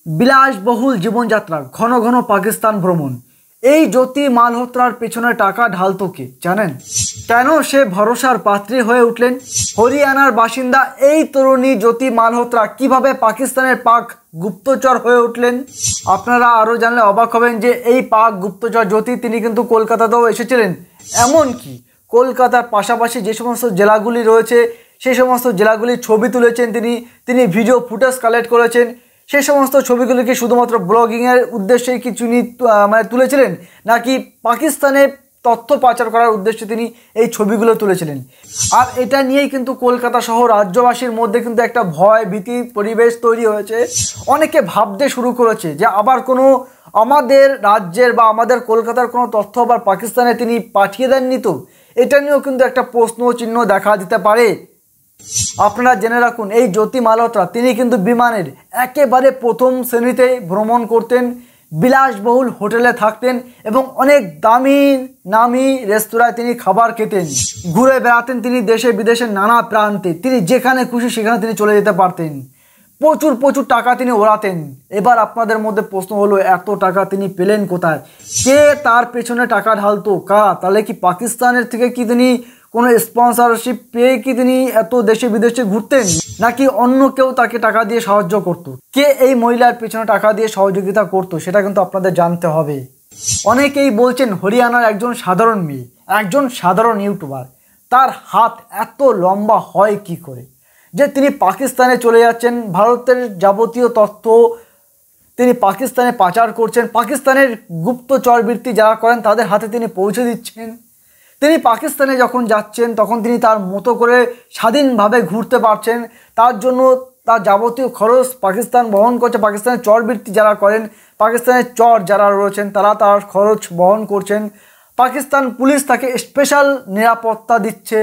বিলাসবহুল জীবনযাত্রা, ঘন ঘন পাকিস্তান ভ্রমণ, এই জ্যোতি মালহোত্রার পেছনে টাকা ঢালতো কে জানেন? কেন সে ভরসার পাত্রী হয়ে উঠলেন? হরিয়ানার বাসিন্দা এই তরুণী জ্যোতি মালহোত্রা কিভাবে পাকিস্তানের পাক গুপ্তচর হয়ে উঠলেন? আপনারা আরও জানলে অবাক হবেন যে এই পাক গুপ্তচর জ্যোতি তিনি কিন্তু কলকাতাতেও এসেছিলেন। এমনকি কলকাতার পাশাপাশি যে সমস্ত জেলাগুলি রয়েছে সেই সমস্ত জেলাগুলির ছবি তুলেছেন তিনি ভিডিও ফুটেজ কালেক্ট করেছেন। সেই সমস্ত ছবিগুলিকে শুধুমাত্র ব্লগিংয়ের উদ্দেশ্যেই কি তিনি তুলেছিলেন, নাকি পাকিস্তানে তথ্য পাচার করার উদ্দেশ্যে তিনি এই ছবিগুলো তুলেছিলেন? আর এটা নিয়েই কিন্তু কলকাতা সহ রাজ্যবাসীর মধ্যে কিন্তু একটা ভয় ভীতি পরিবেশ তৈরি হয়েছে। অনেকে ভাবতে শুরু করেছে যে আবার কোনো আমাদের রাজ্যের বা আমাদের কলকাতার কোনো তথ্য আবার পাকিস্তানে তিনি পাঠিয়ে দেননি তো? এটা নিয়েও কিন্তু একটা প্রশ্ন চিহ্ন দেখা দিতে পারে। আপনারা জেনে রাখুন, এই জ্যোতি মালহোত্রা তিনি কিন্তু বিমানের একেবারে প্রথম শ্রেণীতে ভ্রমণ করতেন, বিলাসবহুল হোটেলে থাকতেন এবং অনেক দামি নামি রেস্তোরাঁয় তিনি খাবার খেতেন, ঘুরে বেড়াতেন তিনি দেশে বিদেশের নানা প্রান্তে। তিনি যেখানে খুশি সেখানে তিনি চলে যেতে পারতেন, প্রচুর প্রচুর টাকা তিনি ওড়াতেন। এবার আপনাদের মধ্যে প্রশ্ন হলো, এত টাকা তিনি পেলেন কোথায়? কে তার পেছনে টাকা ঢালতো? কারা? তাহলে কি পাকিস্তানের থেকে কি তিনি কোনো স্পন্সরশিপ পেয়ে কি তিনি এত দেশে বিদেশে ঘুরতেন, নাকি অন্য কেউ তাকে টাকা দিয়ে সাহায্য করত? কে এই মহিলার পেছনে টাকা দিয়ে সহযোগিতা করত সেটা কিন্তু আপনাদের জানতে হবে। অনেকেই বলছেন হরিয়ানার একজন সাধারণ মেয়ে, একজন সাধারণ ইউটিউবার, তার হাত এত লম্বা হয় কি করে যে তিনি পাকিস্তানে চলে যাচ্ছেন, ভারতের যাবতীয় তথ্য তিনি পাকিস্তানে পাচার করছেন, পাকিস্তানের গুপ্তচরবৃত্তি যারা করেন তাদের হাতে তিনি পৌঁছে দিচ্ছেন। তিনি পাকিস্তানে যখন যাচ্ছেন তখন তিনি তার মতো করে স্বাধীনভাবে ঘুরতে পারছেন। তার জন্য তার যাবতীয় খরচ পাকিস্তান বহন করছে। পাকিস্তানের চরবৃত্তি যারা করেন, পাকিস্তানের চর যারা রয়েছেন তারা তার খরচ বহন করছেন। পাকিস্তান পুলিশ তাকে স্পেশাল নিরাপত্তা দিচ্ছে।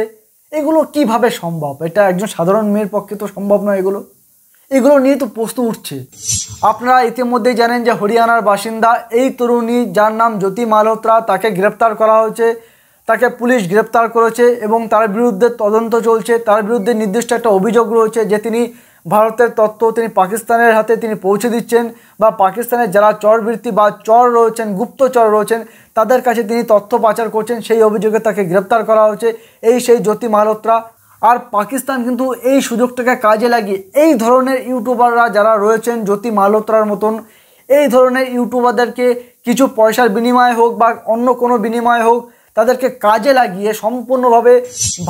এগুলো কিভাবে সম্ভব? এটা একজন সাধারণ মেয়ের পক্ষে তো সম্ভব নয়। এগুলো নিয়ে তো প্রশ্ন উঠছে। আপনারা ইতিমধ্যেই জানেন যে হরিয়ানার বাসিন্দা এই তরুণী যার নাম জ্যোতি মালহোত্রা, তাকে গ্রেপ্তার করা হয়েছে, তাকে পুলিশ গ্রেপ্তার করেছে এবং তার বিরুদ্ধে তদন্ত চলছে। তার বিরুদ্ধে নির্দিষ্ট একটা অভিযোগ রয়েছে যে তিনি ভারতের তথ্য তিনি পাকিস্তানের হাতে তিনি পৌঁছে দিচ্ছেন, বা পাকিস্তানের যারা চরবৃত্তি বা চর রয়েছেন, গুপ্তচর রয়েছেন, তাদের কাছে তিনি তথ্য পাচার করছেন। সেই অভিযোগে তাকে গ্রেপ্তার করা হয়েছে সেই জ্যোতি মালহোত্রা। আর পাকিস্তান কিন্তু এই সুযোগটাকে কাজে লাগিয়ে এই ধরনের ইউটিউবাররা যারা রয়েছেন জ্যোতি মালহোত্রার মতন, এই ধরনের ইউটিউবারদেরকে কিছু পয়সার বিনিময়ে হোক বা অন্য কোনো বিনিময়ে হোক তাদেরকে কাজে লাগিয়ে সম্পূর্ণভাবে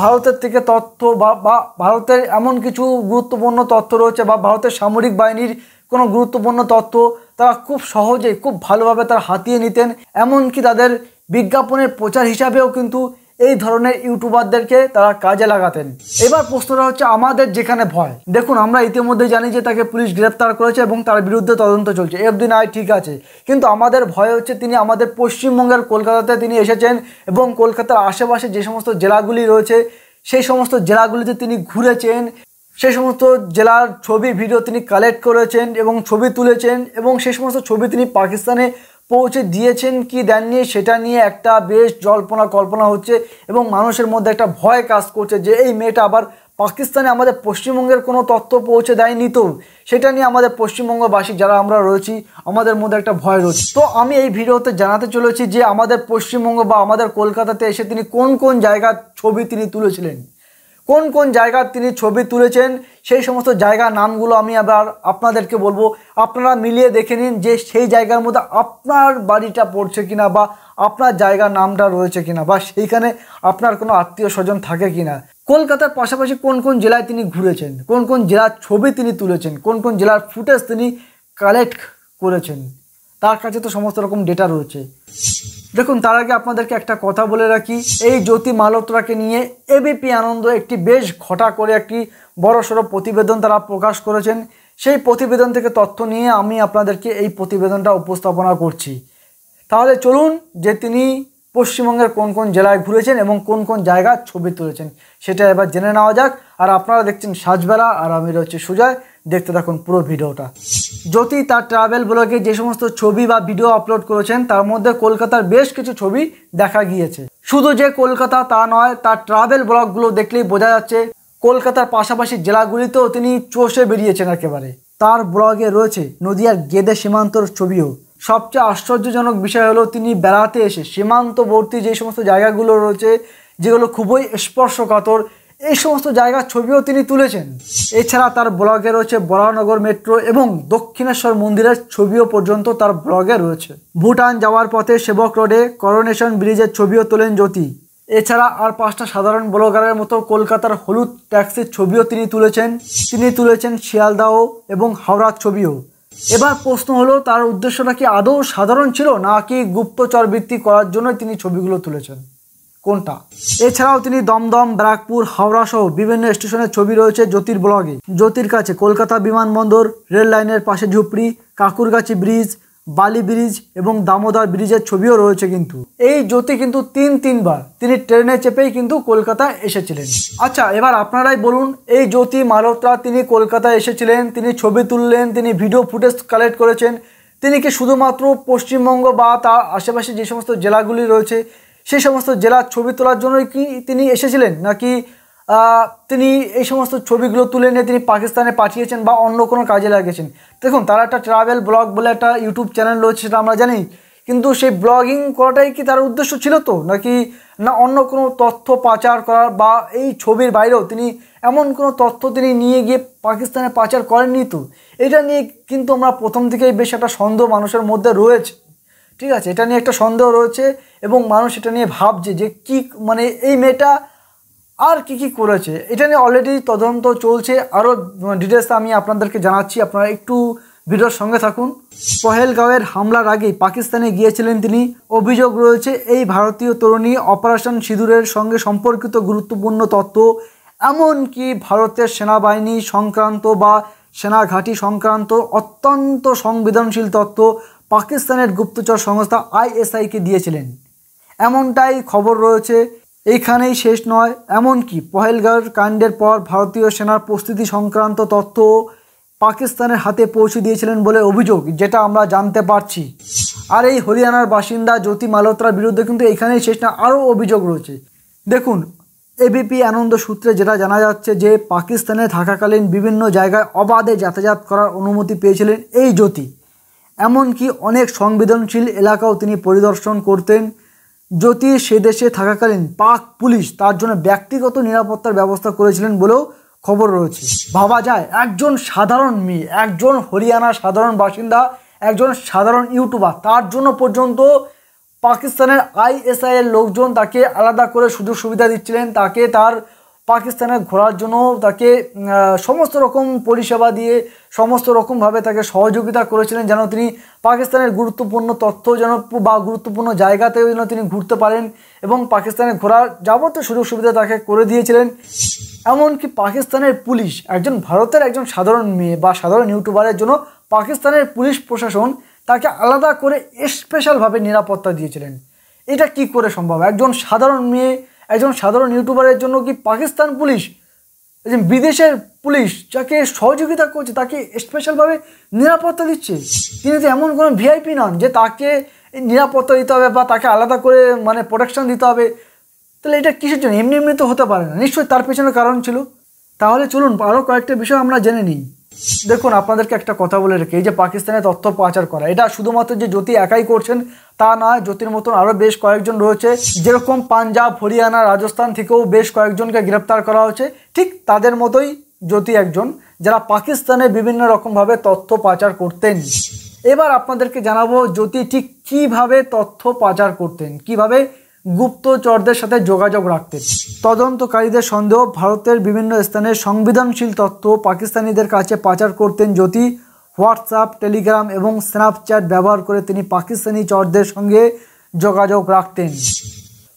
ভারতের থেকে তথ্য বা ভারতের এমন কিছু গুরুত্বপূর্ণ তথ্য রয়েছে বা ভারতের সামরিক বাহিনীর কোনো গুরুত্বপূর্ণ তথ্য তারা খুব সহজেই খুব ভালোভাবে তারা হাতিয়ে নিতেন। এমনকি তাদের বিজ্ঞাপনের প্রচার হিসাবেও কিন্তু এই ধরনের ইউটিউবারদেরকে তারা কাজে লাগাতেন। এবার প্রশ্নটা হচ্ছে আমাদের যেখানে ভয়, দেখুন আমরা ইতিমধ্যে জানি যে তাকে পুলিশ গ্রেপ্তার করেছে এবং তার বিরুদ্ধে তদন্ত চলছে, এফডি নাই ঠিক আছে, কিন্তু আমাদের ভয় হচ্ছে তিনি আমাদের পশ্চিমবঙ্গের কলকাতাতে তিনি এসেছেন এবং কলকাতার আশেপাশে যে সমস্ত জেলাগুলি রয়েছে সেই সমস্ত জেলাগুলিতে তিনি ঘুরেছেন, সেই সমস্ত জেলার ছবি ভিডিও তিনি কালেক্ট করেছেন এবং ছবি তুলেছেন এবং সেই সমস্ত ছবি তিনি পাকিস্তানে পৌঁছে দিয়েছেন কি দেননি সেটা নিয়ে একটা বেশ জল্পনা কল্পনা হচ্ছে এবং মানুষের মধ্যে একটা ভয় কাজ করছে যে এই মেয়েটা আবার পাকিস্তানে আমাদের পশ্চিমবঙ্গের কোনো তথ্য পৌঁছে দেয়নি তো, সেটা নিয়ে আমাদের পশ্চিমবঙ্গবাসী যারা আমরা রয়েছি আমাদের মধ্যে একটা ভয় রয়েছে। তো আমি এই ভিডিওতে জানাতে চলেছি যে আমাদের পশ্চিমবঙ্গ বা আমাদের কলকাতাতে এসে তিনি কোন কোন জায়গার ছবি তিনি তুলেছিলেন, কোন কোন জায়গার তিনি ছবি তুলেছেন, সেই সমস্ত জায়গার নামগুলো আমি আবার আপনাদেরকে বলবো। আপনারা মিলিয়ে দেখে নিন যে সেই জায়গার মধ্যে আপনার বাড়িটা পড়ছে কিনা বা আপনার জায়গার নামটা রয়েছে কিনা বা সেইখানে আপনার কোনো আত্মীয় স্বজন থাকে কিনা। কলকাতার পাশাপাশি কোন কোন জেলায় তিনি ঘুরেছেন, কোন কোন জেলার ছবি তিনি তুলেছেন, কোন কোন জেলার ফুটেজ তিনি কালেক্ট করেছেন, তার কাছে তো সমস্ত রকম ডেটা রয়েছে। দেখুন তার আগে আপনাদেরকে একটা কথা বলে রাখি, এই জ্যোতি মালহোত্রাকে নিয়ে এবিপি আনন্দ একটি বেশ ঘটা করে একটি বড়সড় প্রতিবেদন তারা প্রকাশ করেছেন। সেই প্রতিবেদন থেকে তথ্য নিয়ে আমি আপনাদেরকে এই প্রতিবেদনটা উপস্থাপনা করছি। তাহলে চলুন যে তিনি পশ্চিমবঙ্গের কোন কোন জেলায় ঘুরেছেন এবং কোন কোন জায়গার ছবি তুলেছেন সেটা এবার জেনে নেওয়া যাক। আর আপনারা দেখছেন সাজবেলা আর আমি রয়েছে সুজয়, দেখতে থাকুন পুরো ভিডিওটা। জ্যোতি তার ট্রাভেল ব্লগে যে সমস্ত ছবি বা ভিডিও আপলোড করেছেন তার মধ্যে কলকাতার বেশ কিছু ছবি দেখা গিয়েছে। শুধু যে কলকাতা তা নয়, তার ট্রাভেল ব্লগগুলো দেখলেই বোঝা যাচ্ছে কলকাতার পাশাপাশি জেলাগুলিতেও তিনি চষে বেরিয়েছেন একেবারে। তার ব্লগে রয়েছে নদিয়ার গেদে সীমান্তর ছবিও। সবচেয়ে আশ্চর্যজনক বিষয় হলো তিনি বেড়াতে এসে সীমান্তবর্তী যে সমস্ত জায়গাগুলো রয়েছে যেগুলো খুবই স্পর্শকাতর, এই সমস্ত জায়গার ছবিও তিনি তুলেছেন। এছাড়া তার ব্লগে রয়েছে বরানগর মেট্রো এবং দক্ষিণেশ্বর মন্দিরের ছবিও পর্যন্ত তার ব্লগে রয়েছে। ভুটান যাওয়ার পথে সেবক রোডে করোনেশন ব্রিজের ছবিও তোলেন জ্যোতি। এছাড়া আর 5টা সাধারণ ব্লগারের মতো কলকাতার হলুদ ট্যাক্সির ছবিও তিনি তুলেছেন শিয়ালদাহ এবং হাওড়ার ছবিও। এবার প্রশ্ন হলো তার উদ্দেশ্যটা কি আদৌ সাধারণ ছিল নাকি গুপ্তচর বৃত্তি করার জন্য তিনি ছবিগুলো তুলেছেন, কোনটা? এছাড়াও তিনি দমদম, ব্যারাকপুর, হাওড়া সহ বিভিন্ন স্টেশনের ছবি রয়েছে জ্যোতির ব্লগে। জ্যোতির কাছে কলকাতা বিমানবন্দর, রেল লাইনের পাশে ঝুপড়ি, কাকুরগাছি ব্রিজ, বালি ব্রিজ এবং দামোদর ব্রিজের ছবিও রয়েছে। কিন্তু এই জ্যোতি কিন্তু তিনবার তিনি ট্রেনে চেপেই কিন্তু কলকাতা এসেছিলেন। আচ্ছা, এবার আপনারাই বলুন, এই জ্যোতি মালহোত্রা তিনি কলকাতায় এসেছিলেন, তিনি ছবি তুললেন, তিনি ভিডিও ফুটেজ কালেক্ট করেছেন, তিনি কি শুধুমাত্র পশ্চিমবঙ্গ বা তার আশেপাশে যে সমস্ত জেলাগুলি রয়েছে সেই সমস্ত জেলার ছবি তোলার জন্যই কি তিনি এসেছিলেন, নাকি তিনি এই সমস্ত ছবিগুলো তুলে নিয়ে তিনি পাকিস্তানে পাঠিয়েছেন বা অন্য কোনো কাজে লাগিয়েছেন? দেখুন, তার একটা ট্রাভেল ব্লগ বলে একটা ইউটিউব চ্যানেল রয়েছে, সেটা আমরা জানি, কিন্তু সেই ব্লগিং করাটাই কি তার উদ্দেশ্য ছিল তো, নাকি না অন্য কোনো তথ্য পাচার করার বা এই ছবির বাইরেও তিনি এমন কোনো তথ্য তিনি নিয়ে গিয়ে পাকিস্তানে পাচার করেননি তো? এটা নিয়ে কিন্তু আমরা প্রথম থেকেই বেশ একটা সন্দেহ মানুষের মধ্যে রয়েছে। ঠিক আছে, এটা নিয়ে একটা সন্দেহ রয়েছে এবং মানুষ এটা নিয়ে ভাবছে যে কি মানে এই মেয়েটা আর কি করেছে। এটা নিয়ে অলরেডি তদন্ত চলছে, আরও ডিটেলস আমি আপনাদেরকে জানাচ্ছি, আপনারা একটু ভিডিওর সঙ্গে থাকুন। পহেলগাঁওয়ের হামলার আগেই পাকিস্তানে গিয়েছিলেন তিনি। অভিযোগ রয়েছে এই ভারতীয় তরুণী অপারেশন সিঁদুরের সঙ্গে সম্পর্কিত গুরুত্বপূর্ণ তথ্য, এমনকি ভারতের সেনাবাহিনী সংক্রান্ত বা সেনাঘাঁটি সংক্রান্ত অত্যন্ত সংবেদনশীল তথ্য পাকিস্তানের গুপ্তচর সংস্থা ISIকে দিয়েছিলেন, এমনটাই খবর রয়েছে। এইখানেই শেষ নয়, এমনকি পহেলগাঁওয়ের কাণ্ডের পর ভারতীয় সেনার প্রস্তুতি সংক্রান্ত তথ্য পাকিস্তানের হাতে পৌঁছে দিয়েছিলেন বলে অভিযোগ, যেটা আমরা জানতে পারছি। আর এই হরিয়ানার বাসিন্দা জ্যোতি মালহোত্রার বিরুদ্ধে কিন্তু এখানেই শেষ না, আরও অভিযোগ রয়েছে। দেখুন, ABP আনন্দ সূত্রে যেটা জানা যাচ্ছে যে পাকিস্তানে থাকাকালীন বিভিন্ন জায়গায় অবাধে যাতায়াত করার অনুমতি পেয়েছিলেন এই জ্যোতি, এমনকি অনেক সংবেদনশীল এলাকাও তিনি পরিদর্শন করতেন। জ্যোতি সে দেশে থাকাকালীন পাক পুলিশ তার জন্য ব্যক্তিগত নিরাপত্তার ব্যবস্থা করেছিলেন বলেও খবর রয়েছে। ভাবা যায়, একজন সাধারণ মেয়ে, একজন হরিয়ানার সাধারণ বাসিন্দা, একজন সাধারণ ইউটিউবার, তার জন্য পর্যন্ত পাকিস্তানের ISI এর লোকজন তাকে আলাদা করে সুযোগ সুবিধা দিচ্ছিলেন, তাকে তার পাকিস্তানে ঘোরার জন্য তাকে সমস্ত রকম পরিষেবা দিয়ে সমস্ত রকমভাবে তাকে সহযোগিতা করেছিলেন যেন তিনি পাকিস্তানের গুরুত্বপূর্ণ তথ্য যেন বা গুরুত্বপূর্ণ জায়গাতেও যেন তিনি ঘুরতে পারেন এবং পাকিস্তানে ঘোরার যাবতীয় সুযোগ সুবিধা তাকে করে দিয়েছিলেন। এমনকি পাকিস্তানের পুলিশ, একজন ভারতের একজন সাধারণ মেয়ে বা সাধারণ ইউটিউবারের জন্য পাকিস্তানের পুলিশ প্রশাসন তাকে আলাদা করে স্পেশালভাবে নিরাপত্তা দিয়েছিলেন। এটা কি করে সম্ভব? একজন সাধারণ মেয়ে, একজন সাধারণ ইউটিউবারের জন্য কি পাকিস্তান পুলিশ, একজন বিদেশের পুলিশ যাকে সহযোগিতা করছে, তাকে স্পেশালভাবে নিরাপত্তা দিচ্ছে? তিনি তো এমন কোনো VIP নন যে তাকে নিরাপত্তা দিতে হবে বা তাকে আলাদা করে মানে প্রোটেকশন দিতে হবে। তাহলে এটা কিসের জন্য? এমনি তো হতে পারে না, নিশ্চয়ই তার পেছনে কারণ ছিল। তাহলে চলুন আরও কয়েকটা বিষয় আমরা জেনে নিই। দেখুন, আপনাদেরকে একটা কথা বলে রেখে, এই যে পাকিস্তানে তথ্য পাচার করা, এটা শুধুমাত্র যে জ্যোতি একাই করছেন তা নয়, জ্যোতির মতন আরও বেশ কয়েকজন রয়েছে। যেরকম পাঞ্জাব, হরিয়ানা, রাজস্থান থেকেও বেশ কয়েকজনকে গ্রেপ্তার করা হয়েছে, ঠিক তাদের মতোই জ্যোতি একজন, যারা পাকিস্তানে বিভিন্ন রকমভাবে তথ্য পাচার করতেন। এবার আপনাদেরকে জানাবো জ্যোতি ঠিক কিভাবে তথ্য পাচার করতেন, কিভাবে গুপ্তচরদের সাথে যোগাযোগ রাখতেন। তদন্তকারীদের সন্দেহ, ভারতের বিভিন্ন স্থানে সংবেদনশীল তথ্য পাকিস্তানিদের কাছে পাচার করতেন জ্যোতি। হোয়াটসঅ্যাপ, টেলিগ্রাম এবং স্ন্যাপচ্যাট ব্যবহার করে তিনি পাকিস্তানি চরদের সঙ্গে যোগাযোগ রাখতেন।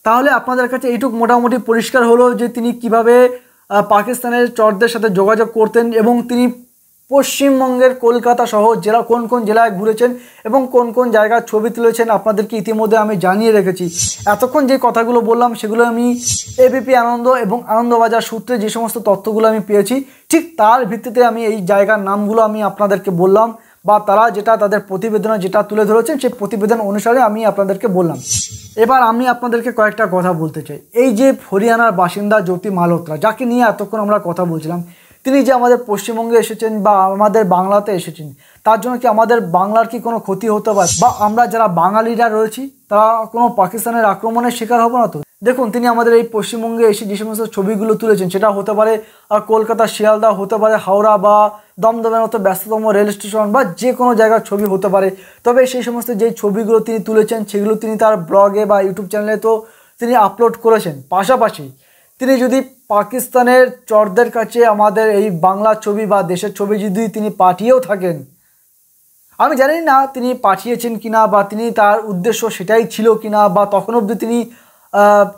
তাহলে আপনাদের কাছে এইটুকু মোটামুটি পরিষ্কার হলো যে তিনি কিভাবে পাকিস্তানের চরদের সাথে যোগাযোগ করতেন এবং তিনি পশ্চিমবঙ্গের কলকাতা সহ জেলা কোন কোন জেলায় ঘুরেছেন এবং কোন কোন জায়গার ছবি তুলেছেন আপনাদেরকে ইতিমধ্যে আমি জানিয়ে রেখেছি। এতক্ষণ যে কথাগুলো বললাম সেগুলো আমি ABP আনন্দ এবং আনন্দবাজার সূত্রে যে সমস্ত তথ্যগুলো আমি পেয়েছি ঠিক তার ভিত্তিতে আমি এই জায়গার নামগুলো আমি আপনাদেরকে বললাম, বা তারা যেটা তাদের প্রতিবেদনে যেটা তুলে ধরেছেন সেই প্রতিবেদন অনুসারে আমি আপনাদেরকে বললাম। এবার আমি আপনাদেরকে কয়েকটা কথা বলতে চাই। এই যে হরিয়ানার বাসিন্দা জ্যোতি মালহোত্রা, যাকে নিয়ে এতক্ষণ আমরা কথা বলছিলাম, তিনি যে আমাদের পশ্চিমবঙ্গে এসেছেন বা আমাদের বাংলাতে এসেছেন, তার জন্য কি আমাদের বাংলার কি কোনো ক্ষতি হতে পারে, বা আমরা যারা বাঙালিরা রয়েছি তারা কোনো পাকিস্তানের আক্রমণের শিকার হবো না তো? দেখুন, তিনি আমাদের এই পশ্চিমবঙ্গে এসে যে সমস্ত ছবিগুলো তুলেছেন, সেটা হতে পারে কলকাতা শিয়ালদা, হতে পারে হাওড়া বা দমদমের মতো ব্যস্ততম রেল স্টেশন, বা যে কোনো জায়গার ছবি হতে পারে। তবে সেই সমস্ত যেই ছবিগুলো তিনি তুলেছেন সেগুলো তিনি তার ব্লগে বা ইউটিউব চ্যানেলে তো তিনি আপলোড করেছেন। পাশাপাশি তিনি যদি পাকিস্তানের চরদের কাছে আমাদের এই বাংলার ছবি বা দেশের ছবি যদি তিনি পাঠিয়েও থাকেন, আমি জানি না তিনি পাঠিয়েছেন কিনা বা তিনি তার উদ্দেশ্য সেটাই ছিল কিনা, বা তখন অবধি তিনি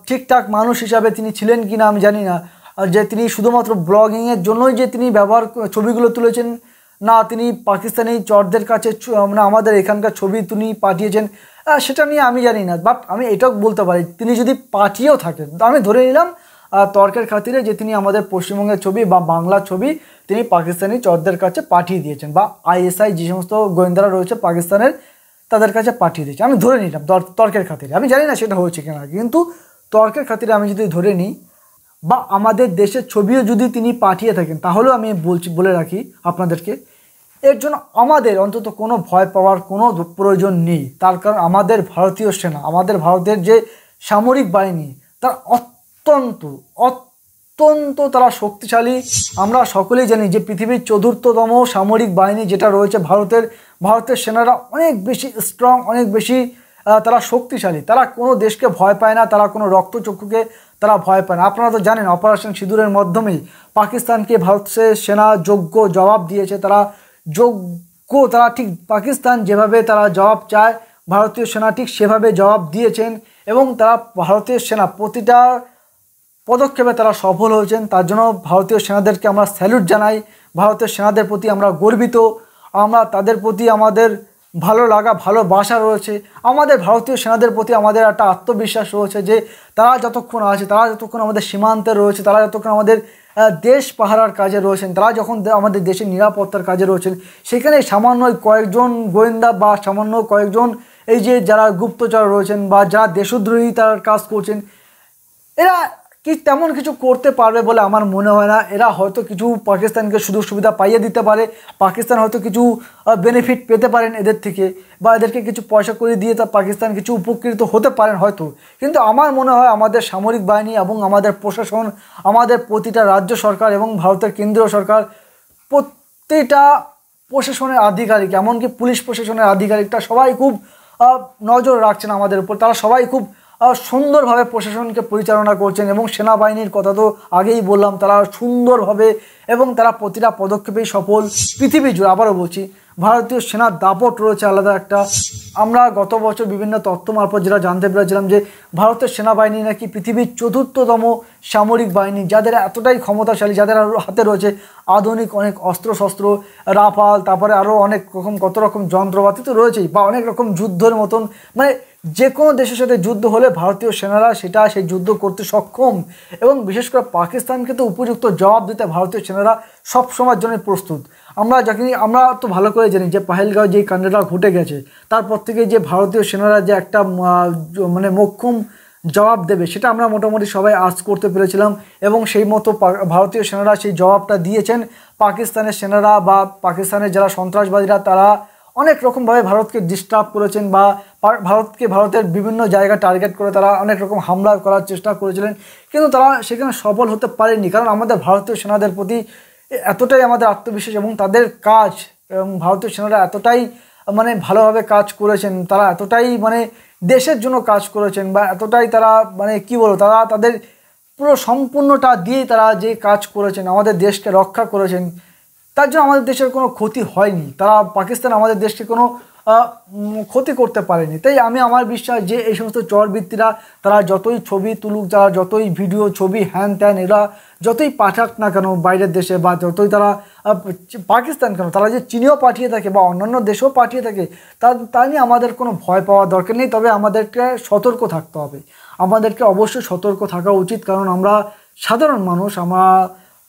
ঠিকঠাক মানুষ হিসাবে তিনি ছিলেন কিনা আমি জানি না, যে তিনি শুধুমাত্র ব্লগিংয়ের জন্যই যে তিনি ছবিগুলো তুলেছেন, না তিনি পাকিস্তানি চরদের কাছে মানে আমাদের এখানকার ছবি তিনি পাঠিয়েছেন, সেটা নিয়ে আমি জানি না। বাট আমি এটাও বলতে পারি, তিনি যদি পাঠিয়েও থাকেন, আমি ধরে নিলাম তর্কের খাতিরে যে তিনি আমাদের পশ্চিমবঙ্গের ছবি বা বাংলার ছবি তিনি পাকিস্তানি চরদের কাছে পাঠিয়ে দিয়েছেন, বা আইএসআই যে সমস্ত গোয়েন্দারা রয়েছে পাকিস্তানের তাদের কাছে পাঠিয়ে দিয়েছে, আমি ধরে নিলাম তর্কের খাতিরে। আমি জানি না সেটা হয়েছে কিনা, কিন্তু তর্কের খাতিরে আমি যদি ধরে নিই, বা আমাদের দেশের ছবিও যদি তিনি পাঠিয়ে থাকেন, তাহলেও আমি বলে রাখি আপনাদেরকে, এর জন্য আমাদের অন্তত কোনো ভয় পাওয়ার কোনো প্রয়োজন নেই। তার কারণ আমাদের ভারতীয় সেনা, আমাদের ভারতের যে সামরিক বাহিনী, তার অত্যন্ত তারা শক্তিশালী। আমরা সকলেই জানি যে পৃথিবীর ৪র্থতম সামরিক বাহিনী যেটা রয়েছে ভারতের সেনারা অনেক বেশি স্ট্রং, অনেক বেশি তারা শক্তিশালী। তারা কোনো দেশকে ভয় পায় না, তারা কোনো রক্তচক্ষুকে তারা ভয় পায় না। আপনারা তো জানেন অপারেশন সিঁদুরের মাধ্যমেই পাকিস্তানকে ভারতের সেনা যোগ্য জবাব দিয়েছে। তারা ঠিক পাকিস্তান যেভাবে তারা জবাব চায়, ভারতীয় সেনা ঠিক সেভাবে জবাব দিয়েছেন, এবং তারা ভারতীয় সেনা প্রতিটা পদক্ষেপে তারা সফল হয়েছেন। তার জন্য ভারতীয় সেনাদেরকে আমরা স্যালুট জানাই। ভারতীয় সেনাদের প্রতি আমরা গর্বিত, আমরা তাদের প্রতি আমাদের ভালো লাগা ভালোবাসা রয়েছে। আমাদের ভারতীয় সেনাদের প্রতি আমাদের একটা আত্মবিশ্বাস রয়েছে যে তারা যতক্ষণ আছে, তারা যতক্ষণ আমাদের সীমান্তে রয়েছে, তারা যতক্ষণ আমাদের দেশ পাহারার কাজে রয়েছেন, তারা যখন আমাদের দেশের নিরাপত্তার কাজে রয়েছেন, সেখানে সামান্য কয়েকজন গোয়েন্দা বা সামান্য কয়েকজন এই যে যারা গুপ্তচর রয়েছেন বা যারা দেশদ্রোহী তার কাজ করছেন, এরা কি তেমন কিছু করতে পারবে বলে আমার মনে হয় না। এরা হয়তো কিছু পাকিস্তানকে সুযোগ সুবিধা পাইয়ে দিতে পারে, পাকিস্তান হয়তো কিছু বেনিফিট পেতে পারেন এদের থেকে, বা এদেরকে কিছু পয়সা করে দিয়ে তা পাকিস্তান কিছু উপকৃত হতে পারেন হয়তো। কিন্তু আমার মনে হয় আমাদের সামরিক বাহিনী এবং আমাদের প্রশাসন, আমাদের প্রতিটা রাজ্য সরকার এবং ভারতের কেন্দ্রীয় সরকার, প্রতিটা প্রশাসনের আধিকারিক, এমনকি পুলিশ প্রশাসনের আধিকারিকটা সবাই খুব নজর রাখছেন আমাদের উপর। তারা সবাই খুব সুন্দরভাবে প্রশাসনকে পরিচালনা করছেন, এবং সেনাবাহিনীর কথা তো আগেই বললাম, তারা সুন্দরভাবে এবং তারা প্রতিটা পদক্ষেপেই সফল। পৃথিবী জুড়ে আবারও বলছি, ভারতীয় সেনার দাপট রয়েছে আলাদা একটা। আমরা গত বছর বিভিন্ন তথ্য মারফত যেটা জানতে পেরেছিলাম যে ভারতের সেনাবাহিনী নাকি পৃথিবীর ৪র্থতম সামরিক বাহিনী, যাদের এতটাই ক্ষমতাশালী, যাদের হাতে রয়েছে আধুনিক অনেক অস্ত্রশস্ত্র, রাফাল, তারপরে আরও অনেক রকম কত রকম যন্ত্রপাতি তো রয়েছেই, বা অনেক রকম যুদ্ধের মতন, মানে যে কোনো দেশের সাথে যুদ্ধ হলে ভারতীয় সেনারা সেই যুদ্ধ করতে সক্ষম। এবং বিশেষ করে পাকিস্তানকে তো উপযুক্ত জবাব দিতে ভারতীয় সেনারা সব সময়ের জন্য প্রস্তুত। আমরা তো ভালো করে জানি যে পাহেলগাঁও যে কাণ্ডটা ঘটে গেছে, তারপর থেকে যে ভারতীয় সেনারা যে একটা মানে মোক্ষম জবাব দেবে, সেটা আমরা মোটামুটি সবাই আজ করতে পেরেছিলাম, এবং সেই মতো ভারতীয় সেনারা সেই জবাবটা দিয়েছেন। পাকিস্তানের সেনারা বা পাকিস্তানের যারা সন্ত্রাসবাদীরা, তারা অনেক রকমভাবে ভারতকে ডিস্টার্ব করেছেন, বা ভারতের বিভিন্ন জায়গা টার্গেট করে তারা অনেক রকম হামলা করার চেষ্টা করেছিলেন, কিন্তু তারা সেখানে সফল হতে পারেনি। কারণ আমাদের ভারতীয় সেনাদের প্রতি এতটাই আমাদের আত্মবিশ্বাস, এবং তাদের কাজ, এবং ভারতীয় সেনারা এতটাই মানে ভালোভাবে কাজ করেছেন, তারা এতটাই মানে দেশের জন্য কাজ করেছেন, বা এতটাই তারা মানে কি বলবো, তারা তাদের পুরো সম্পূর্ণটা দিয়েই তারা যে কাজ করেছেন, আমাদের দেশকে রক্ষা করেছেন, তার জন্য আমাদের দেশের কোনো ক্ষতি হয়নি। পাকিস্তান আমাদের দেশকে কোনো ক্ষতি করতে পারেনি। তাই আমার বিশ্বাস যে এই সমস্ত চরবৃত্তিরা, তারা যতই ছবি তুলুক, তারা যতই ভিডিও ছবি হ্যান ত্যান এরা যতই পাঠাক না কেন বাইরের দেশে, বা যতই তারা পাকিস্তান কেন, তারা যে চীনেও পাঠিয়ে থাকে বা অন্যান্য দেশেও পাঠিয়ে থাকে, তা নিয়ে আমাদের কোনো ভয় পাওয়ার দরকার নেই। তবে আমাদেরকে সতর্ক থাকতে হবে, আমাদেরকে অবশ্যই সতর্ক থাকা উচিত। কারণ আমরা সাধারণ মানুষ,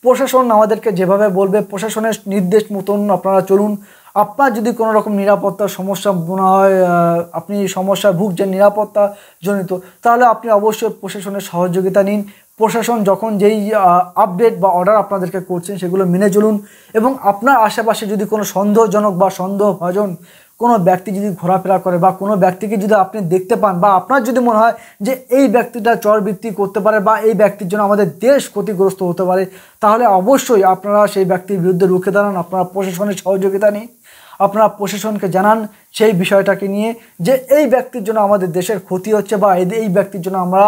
প্রশাসন আমাদেরকে যেভাবে বলবে, প্রশাসনের নির্দেশ মতন আপনারা চলুন। আপনার যদি কোনো রকম নিরাপত্তার সমস্যা মনে হয়, আপনি সমস্যায় ভুগছেন নিরাপত্তা জনিত, তাহলে আপনি অবশ্যই প্রশাসনের সহযোগিতা নিন। প্রশাসন যখন যেই আপডেট বা অর্ডার আপনাদেরকে করছেন সেগুলো মেনে চলুন, এবং আপনার আশেপাশে যদি কোনো সন্দেহজনক বা সন্দেহভাজন কোনো ব্যক্তি যদি ঘোরাফেরা করে বা কোনো ব্যক্তিকে যদি আপনি দেখতে পান বা আপনার যদি মনে হয় যে এই ব্যক্তিটা চরবৃত্তি করতে পারে বা এই ব্যক্তির জন্য আমাদের দেশ ক্ষতিগ্রস্ত হতে পারে, তাহলে অবশ্যই আপনারা সেই ব্যক্তির বিরুদ্ধে রুখে দাঁড়ান। আপনারা প্রশাসনের সহযোগিতা নিন, আপনারা প্রশাসনকে জানান সেই বিষয়টাকে নিয়ে যে এই ব্যক্তির জন্য আমাদের দেশের ক্ষতি হচ্ছে বা এই ব্যক্তির জন্য আমরা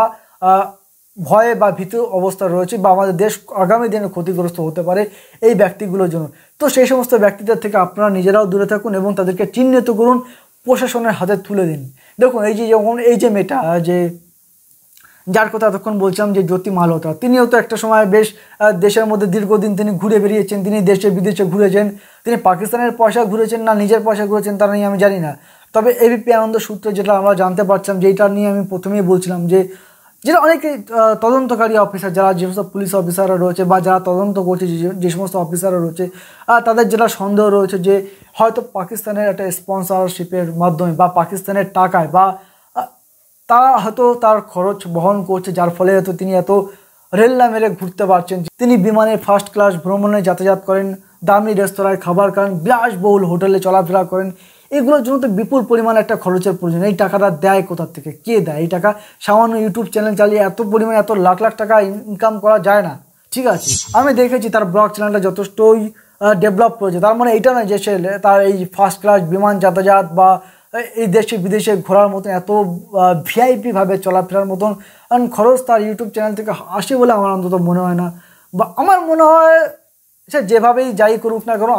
ভয়ে বা ভীত অবস্থা রয়েছে বা আমাদের দেশ আগামী দিনে ক্ষতিগ্রস্ত হতে পারে এই ব্যক্তিগুলোর জন্য। তো সেই সমস্ত ব্যক্তিদের থেকে আপনারা নিজেরাও দূরে থাকুন এবং তাদেরকে চিহ্নিত করুন, প্রশাসনের হাতে তুলে দিন। দেখুন এই যে মেয়েটা যে যার কথা এতক্ষণ বলছিলাম যে জ্যোতি মালহোত্রা, তিনিও তো একটা সময় বেশ দেশের মধ্যে দীর্ঘদিন তিনি ঘুরে বেরিয়েছেন, তিনি দেশে বিদেশে ঘুরেছেন, তিনি পাকিস্তানের পয়সা ঘুরেছেন না নিজের পয়সা ঘুরেছেন তা নিয়ে আমি জানি না। তবে এবিপি আনন্দ সূত্রে যেটা আমরা জানতে পারছিলাম, যেটা নিয়ে আমি প্রথমেই বলছিলাম যে যেটা অনেকে তদন্তকারী অফিসার যারা যে সমস্ত পুলিশ অফিসাররা রয়েছে বা যারা তদন্ত করছে যে সমস্ত অফিসাররা রয়েছে তাদের যেটা সন্দেহ রয়েছে যে হয়তো পাকিস্তানের একটা স্পন্সরশিপের মাধ্যমে বা পাকিস্তানের টাকায় বা তারা হয়তো তার খরচ বহন করছে, যার ফলে হয়তো তিনি এত রেল্লা মেরে ঘুরতে পারছেন। তিনি বিমানে ফার্স্ট ক্লাস ভ্রমণে যাতায়াত করেন, দামি রেস্তোরাঁয় খাবার খান, বিলাসবহুল হোটেলে চলাফেরা করেন। এগুলোর জন্য তো বিপুল পরিমাণে একটা খরচের প্রয়োজন। এই টাকাটা দেয় কোথা থেকে, কে দেয়? এই টাকা সামান্য ইউটিউব চ্যানেল চালিয়ে এত পরিমাণে এত লাখ লাখ টাকা ইনকাম করা যায় না। ঠিক আছে, আমি দেখেছি তার ব্লগ চ্যানেলটা যথেষ্টই ডেভেলপ করেছে। তার মানে এটা নয় যে সে তার এই ফার্স্ট ক্লাস বিমান যাতায়াত বা এই দেশে বিদেশে ঘোরার মতন এত ভিআইপিভাবে চলাফেরার মতন খরচ তার ইউটিউব চ্যানেল থেকে আসে বলে আমার অন্তত মনে হয় না। বা আমার মনে হয় সে যেভাবেই যাই করুক না কেন,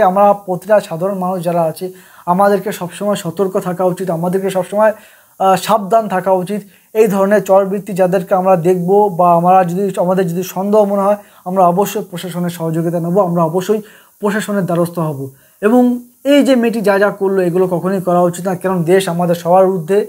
আমরা প্রতিটা সাধারণ মানুষ যারা আছে আমাদেরকে সবসময় সতর্ক থাকা উচিত, আমাদেরকে সবসময় সাবধান থাকা উচিত। এই ধরনের চরবৃত্তি যাদেরকে আমরা দেখব বা আমাদের যদি সন্দেহ মনে হয়, আমরা অবশ্যই প্রশাসনের সহযোগিতা নেব, আমরা অবশ্যই প্রশাসনের দ্বারস্থ হব। এবং এই যে মেয়েটি যা যা করলো এগুলো কখনোই করা উচিত না, কারণ দেশ আমাদের সবার ঊর্ধ্বে,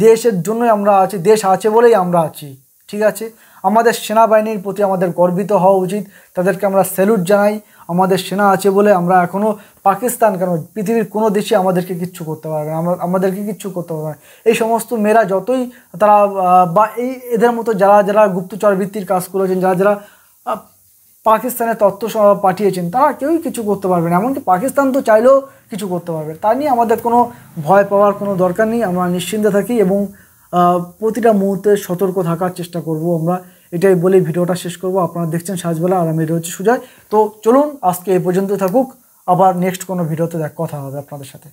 দেশের জন্যই আমরা আছি, দেশ আছে বলেই আমরা আছি। ঠিক আছে, আমাদের সেনাবাহিনীর প্রতি আমাদের গর্বিত হওয়া উচিত, তাদেরকে আমরা স্যালুট জানাই। আমাদের সেনা আছে বলে আমরা এখনও পাকিস্তান কেন পৃথিবীর কোনো দেশে আমাদেরকে কিচ্ছু করতে পারবে না, আমাদেরকে কিচ্ছু করতে পারবে না। এই সমস্ত মেয়েরা যতই তারা বা এদের মতো যারা গুপ্তচর বৃত্তির কাজ করেছেন, যারা পাকিস্তানের তথ্য পাঠিয়েছেন, তারা কেউই কিছু করতে পারবে না। এমনকি পাকিস্তান তো চাইলেও কিছু করতে পারবে, তা নিয়ে আমাদের কোনো ভয় পাওয়ার কোনো দরকার নেই। আমরা নিশ্চিন্তে থাকি এবং প্রতিটা মুহূর্তে সতর্ক থাকার চেষ্টা করব। আমরা এটাই বলে ভিডিওটা শেষ করব। আপনারা দেখছেন সাজবেলা আর আমি রয়েছি সুজয়। তো চলুন আজকে এই পর্যন্ত থাকুক, আবার নেক্সট কোনো ভিডিওতে কথা হবে আপনাদের সাথে।